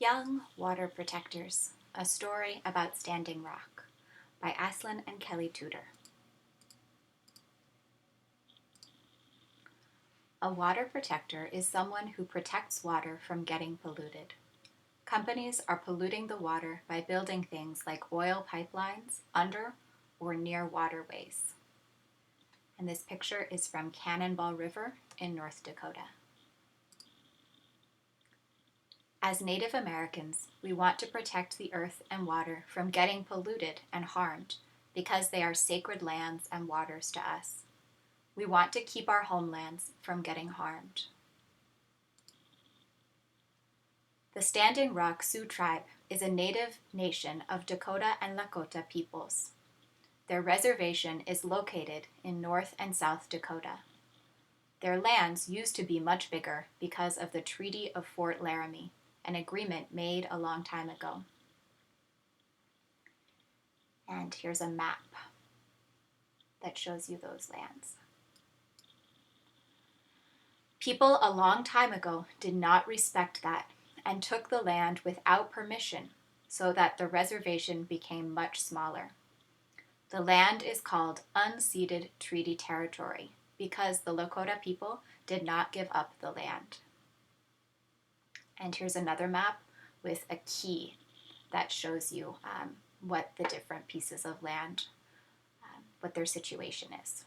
Young Water Protectors, A Story About Standing Rock by Aslan and Kelly Tudor. A water protector is someone who protects water from getting polluted. Companies are polluting the water by building things like oil pipelines under or near waterways. And this picture is from Cannonball River in North Dakota. As Native Americans, we want to protect the earth and water from getting polluted and harmed because they are sacred lands and waters to us. We want to keep our homelands from getting harmed. The Standing Rock Sioux tribe is a native nation of Dakota and Lakota peoples. Their reservation is located in North and South Dakota. Their lands used to be much bigger because of the Treaty of Fort Laramie, an agreement made a long time ago. And here's a map that shows you those lands. People a long time ago did not respect that and took the land without permission so that the reservation became much smaller. The land is called unceded treaty territory because the Lakota people did not give up the land. And here's another map with a key that shows you what the different pieces of land, what their situation is.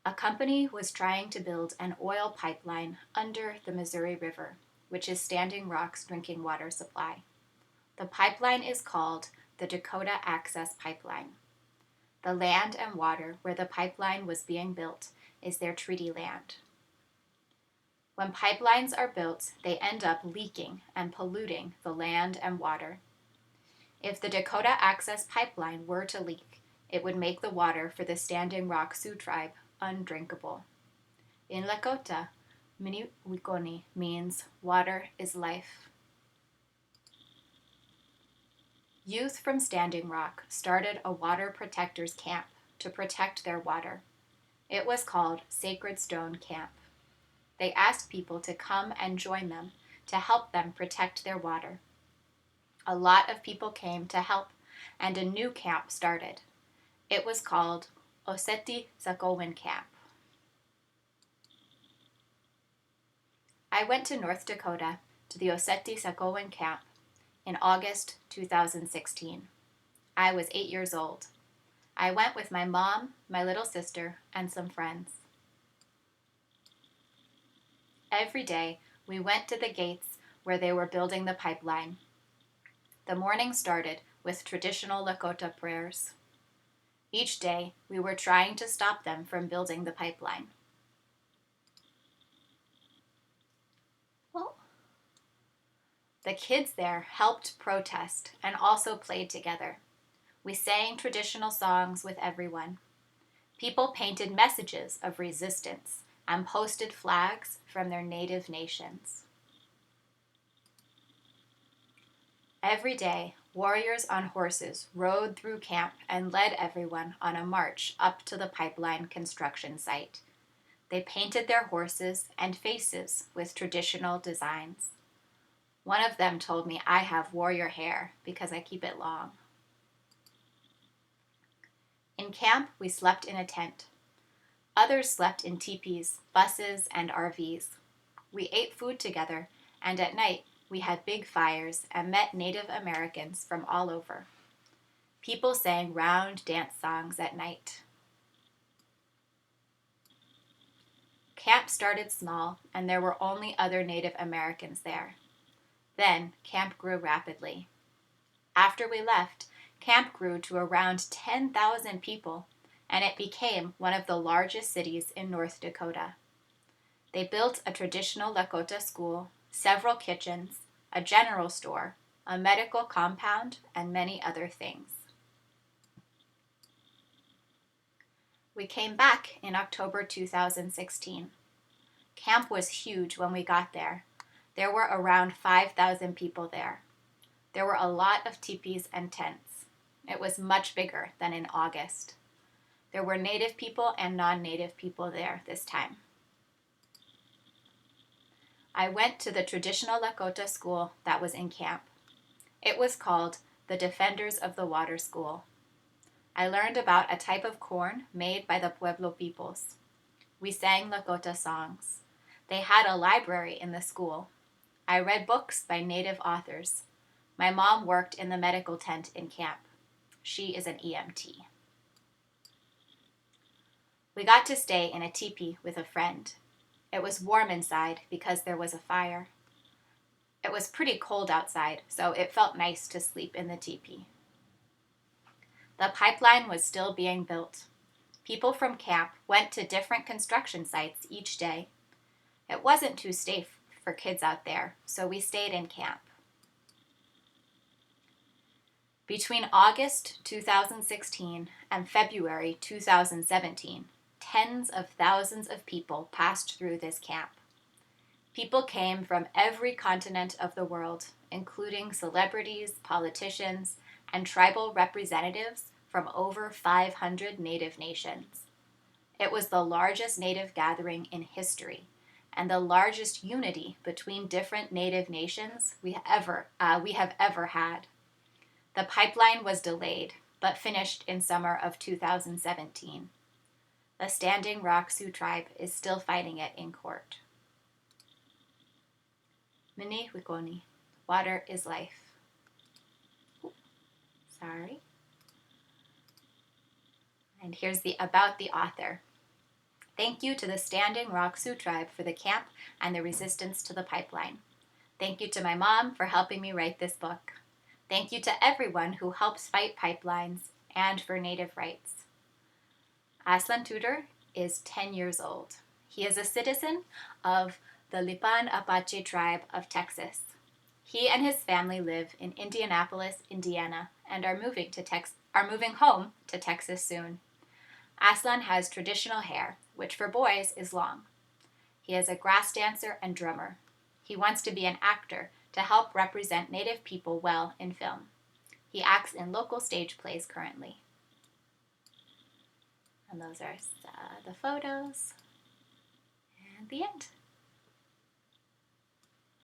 A company was trying to build an oil pipeline under the Missouri River, which is Standing Rock's drinking water supply. The pipeline is called the Dakota Access Pipeline. The land and water where the pipeline was being built is their treaty land. When pipelines are built, they end up leaking and polluting the land and water. If the Dakota Access Pipeline were to leak, it would make the water for the Standing Rock Sioux tribe undrinkable. In Lakota, Miniwikoni means water is life. Youth from Standing Rock started a water protectors camp to protect their water. It was called Sacred Stone Camp. They asked people to come and join them to help them protect their water. A lot of people came to help, and a new camp started. It was called Oseti Sakowin Camp. I went to North Dakota to the Oseti Sakowin Camp in August 2016. I was 8 years old. I went with my mom, my little sister, and some friends. Every day, we went to the gates where they were building the pipeline. The morning started with traditional Lakota prayers. Each day, we were trying to stop them from building the pipeline. Well, the kids there helped protest and also played together. We sang traditional songs with everyone. People painted messages of resistance and posted flags from their native nations. Every day, warriors on horses rode through camp and led everyone on a march up to the pipeline construction site. They painted their horses and faces with traditional designs. One of them told me I have warrior hair because I keep it long. In camp, we slept in a tent. Others slept in teepees, buses, and RVs. We ate food together, and at night, we had big fires and met Native Americans from all over. People sang round dance songs at night. Camp started small, and there were only other Native Americans there. Then, camp grew rapidly. After we left, camp grew to around 10,000 people, and it became one of the largest cities in North Dakota. They built a traditional Lakota school, several kitchens, a general store, a medical compound, and many other things. We came back in October 2016. Camp was huge when we got there. There were around 5,000 people there. There were a lot of teepees and tents. It was much bigger than in August. There were Native people and non-Native people there this time. I went to the traditional Lakota school that was in camp. It was called the Defenders of the Water School. I learned about a type of corn made by the Pueblo peoples. We sang Lakota songs. They had a library in the school. I read books by Native authors. My mom worked in the medical tent in camp. She is an EMT. We got to stay in a teepee with a friend. It was warm inside because there was a fire. It was pretty cold outside, so it felt nice to sleep in the teepee. The pipeline was still being built. People from camp went to different construction sites each day. It wasn't too safe for kids out there, so we stayed in camp. Between August 2016 and February 2017, tens of thousands of people passed through this camp. People came from every continent of the world, including celebrities, politicians, and tribal representatives from over 500 Native nations. It was the largest Native gathering in history, and the largest unity between different Native nations we have ever had. The pipeline was delayed, but finished in summer of 2017. The Standing Rock Sioux tribe is still fighting it in court. Mini Wikoni, water is life. Sorry. And here's about the author. Thank you to the Standing Rock Sioux tribe for the camp and the resistance to the pipeline. Thank you to my mom for helping me write this book. Thank you to everyone who helps fight pipelines and for Native rights. Aslan Tudor is 10 years old. He is a citizen of the Lipan Apache tribe of Texas. He and his family live in Indianapolis, Indiana, and are moving home to Texas soon. Aslan has traditional hair, which for boys is long. He is a grass dancer and drummer. He wants to be an actor to help represent Native people well in film. He acts in local stage plays currently. And those are the photos and the end.